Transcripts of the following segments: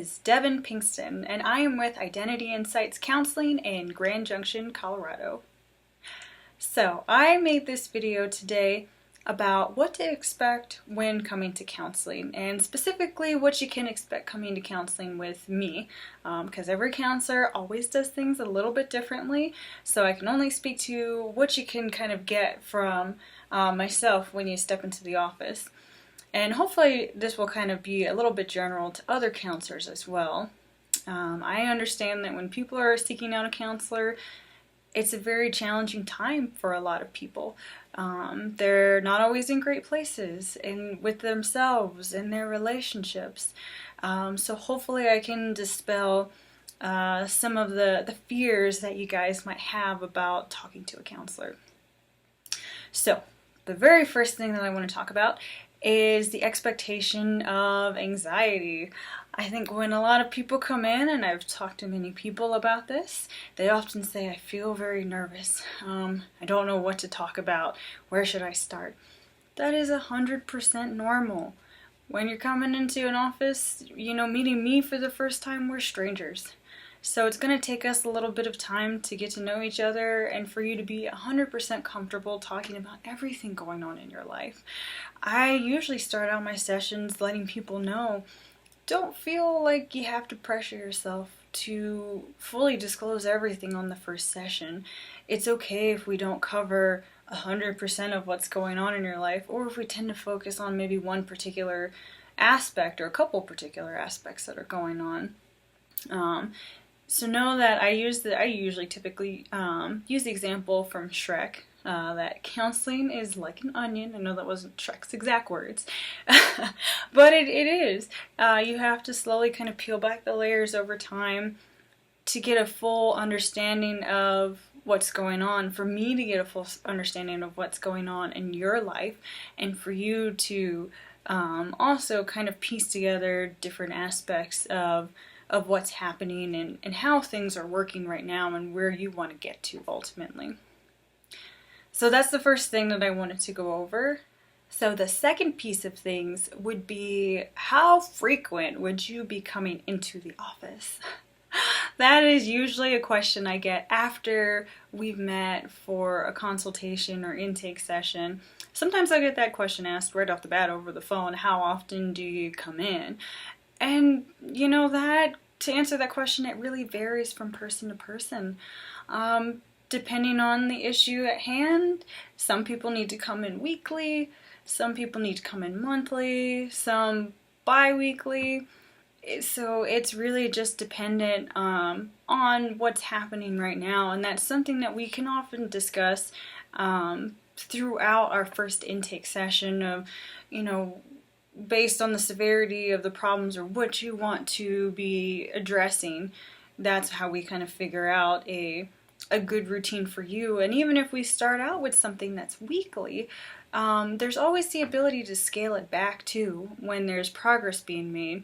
is Devin Pinkston, and I am with Identity Insights Counseling in Grand Junction, Colorado. So, I made this video today about what to expect when coming to counseling, and specifically what you can expect coming to counseling with me, because every counselor always does things a little bit differently, so I can only speak to what you can kind of get from myself when you step into the office. And hopefully this will kind of be a little bit general to other counselors as well. I understand that when people are seeking out a counselor, it's a very challenging time for a lot of people. They're not always in great places with themselves and their relationships. So hopefully I can dispel some of the fears that you guys might have about talking to a counselor. So the very first thing that I want to talk about is the expectation of anxiety. I think when a lot of people come in, and I've talked to many people about this, they often say, I feel very nervous. I don't know what to talk about. Where should I start? That is 100% normal. When you're coming into an office, meeting me for the first time, we're strangers. So it's going to take us a little bit of time to get to know each other and for you to be 100% comfortable talking about everything going on in your life. I usually start out my sessions letting people know, don't feel like you have to pressure yourself to fully disclose everything on the first session. It's okay if we don't cover 100% of what's going on in your life, or if we tend to focus on maybe one particular aspect or a couple particular aspects that are going on. So know that I usually typically use the example from Shrek, that counseling is like an onion. I know that wasn't Shrek's exact words, but it is. You have to slowly kind of peel back the layers over time to get a full understanding of what's going on, for me to get a full understanding of what's going on in your life, and for you to also kind of piece together different aspects of what's happening and how things are working right now and where you want to get to ultimately. So that's the first thing that I wanted to go over. So the second piece of things would be, how frequent would you be coming into the office? That is usually a question I get after we've met for a consultation or intake session. Sometimes I get that question asked right off the bat over the phone, how often do you come in? And to answer that question, it really varies from person to person. Depending on the issue at hand, some people need to come in weekly, some people need to come in monthly, some bi-weekly. So it's really just dependent on what's happening right now, and that's something that we can often discuss throughout our first intake session of, based on the severity of the problems or what you want to be addressing. That's how we kind of figure out a good routine for you. And even if we start out with something that's weekly, there's always the ability to scale it back too when there's progress being made.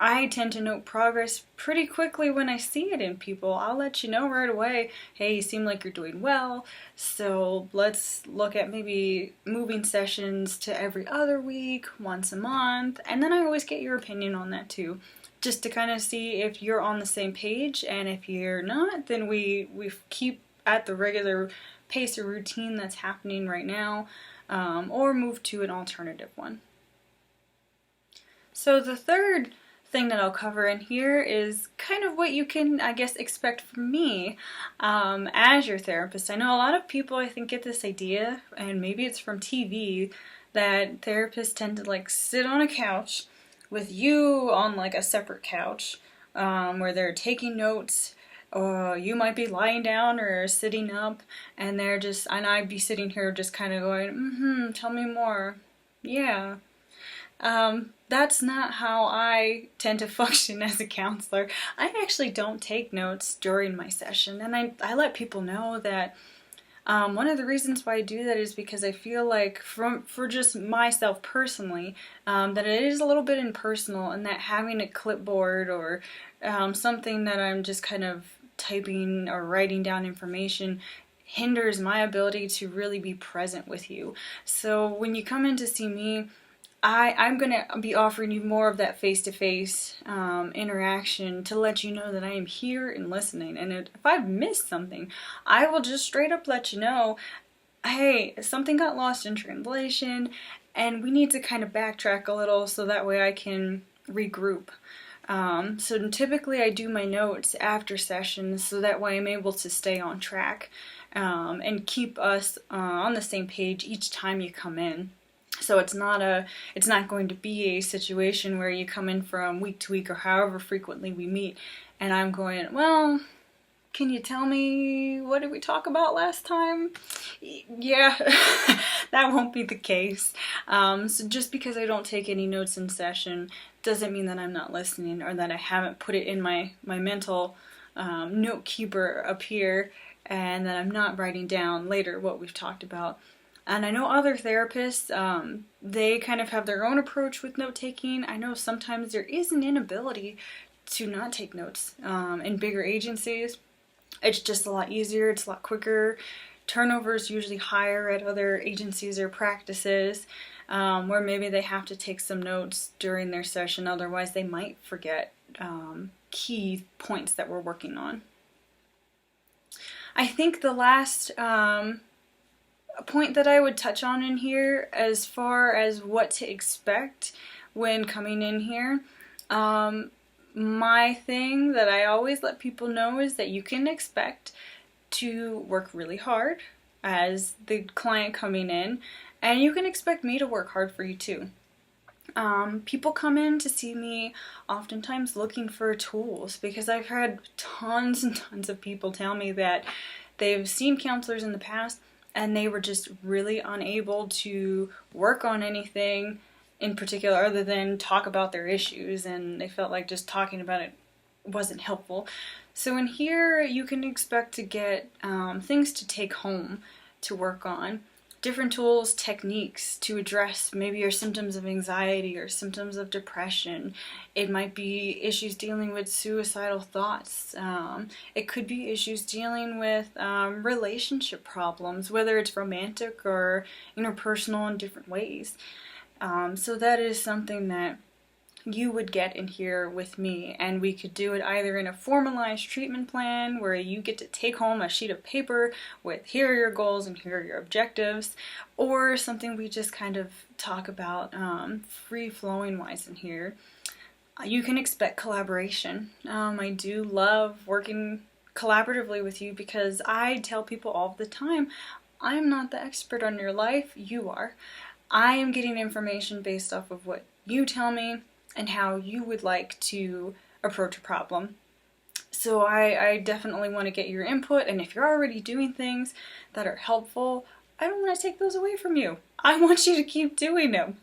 I tend to note progress pretty quickly when I see it in people. I'll let you know right away, hey, you seem like you're doing well, so let's look at maybe moving sessions to every other week, once a month, and then I always get your opinion on that too, just to kind of see if you're on the same page, and if you're not, then we keep at the regular pace or routine that's happening right now, or move to an alternative one. So the third thing that I'll cover in here is kind of what you can, I guess, expect from me as your therapist. I know a lot of people, I think, get this idea, and maybe it's from TV, that therapists tend to sit on a couch with you on a separate couch where they're taking notes, or you might be lying down or sitting up, and I'd be sitting here just kind of going, tell me more. Yeah. That's not how I tend to function as a counselor. I actually don't take notes during my session, and I let people know that one of the reasons why I do that is because I feel like, for just myself personally, that it is a little bit impersonal, and that having a clipboard or something that I'm just kind of typing or writing down information hinders my ability to really be present with you. So when you come in to see me, I'm going to be offering you more of that face-to-face interaction to let you know that I am here and listening. And if I've missed something, I will just straight up let you know, hey, something got lost in translation and we need to kind of backtrack a little so that way I can regroup. So typically I do my notes after sessions so that way I'm able to stay on track and keep us on the same page each time you come in. So it's not going to be a situation where you come in from week to week or however frequently we meet and I'm going, well, can you tell me what did we talk about last time? Yeah, that won't be the case. So just because I don't take any notes in session doesn't mean that I'm not listening or that I haven't put it in my mental note keeper up here and that I'm not writing down later what we've talked about. And I know other therapists, they kind of have their own approach with note-taking. I know sometimes there is an inability to not take notes in bigger agencies. It's just a lot easier, it's a lot quicker. Turnover is usually higher at other agencies or practices where maybe they have to take some notes during their session, otherwise they might forget key points that we're working on. I think the last point that I would touch on in here as far as what to expect when coming in here, my thing that I always let people know is that you can expect to work really hard as the client coming in, and you can expect me to work hard for you too. People come in to see me oftentimes looking for tools because I've had tons and tons of people tell me that they've seen counselors in the past and they were just really unable to work on anything in particular other than talk about their issues, and they felt like just talking about it wasn't helpful. So in here you can expect to get things to take home to work on. Different tools, techniques to address maybe your symptoms of anxiety or symptoms of depression. It might be issues dealing with suicidal thoughts. It could be issues dealing with relationship problems, whether it's romantic or interpersonal in different ways. So that is something that you would get in here with me, and we could do it either in a formalized treatment plan where you get to take home a sheet of paper with here are your goals and here are your objectives, or something we just kind of talk about free-flowing wise in here. You can expect collaboration. I do love working collaboratively with you because I tell people all the time, I'm not the expert on your life, you are. I am getting information based off of what you tell me and how you would like to approach a problem. So I definitely want to get your input, and if you're already doing things that are helpful, I don't want to take those away from you. I want you to keep doing them.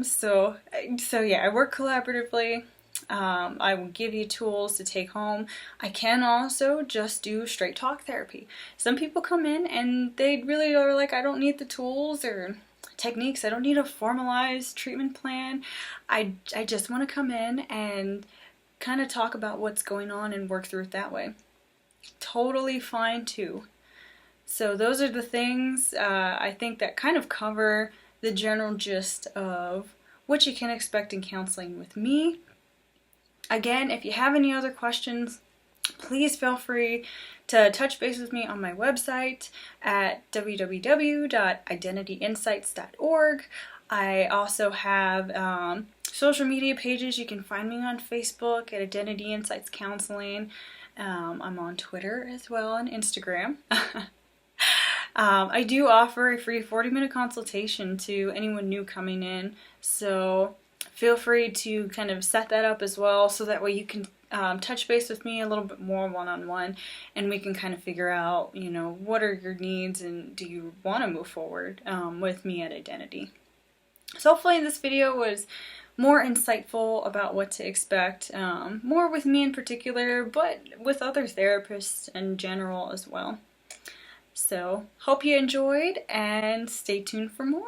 So yeah, I work collaboratively. I will give you tools to take home. I can also just do straight talk therapy. Some people come in and they really are like, I don't need the tools or techniques. I don't need a formalized treatment plan. I just want to come in and kind of talk about what's going on and work through it that way. Totally fine too. So those are the things I think that kind of cover the general gist of what you can expect in counseling with me. Again, if you have any other questions, please feel free to touch base with me on my website at www.identityinsights.org. I also have social media pages. You can find me on Facebook at Identity Insights Counseling. I'm on Twitter as well and Instagram. I do offer a free 40-minute consultation to anyone new coming in, so feel free to kind of set that up as well so that way you can touch base with me a little bit more one-on-one, and we can kind of figure out, you know, what are your needs and do you want to move forward with me at Identity. So hopefully this video was more insightful about what to expect, more with me in particular, but with other therapists in general as well. So hope you enjoyed and stay tuned for more.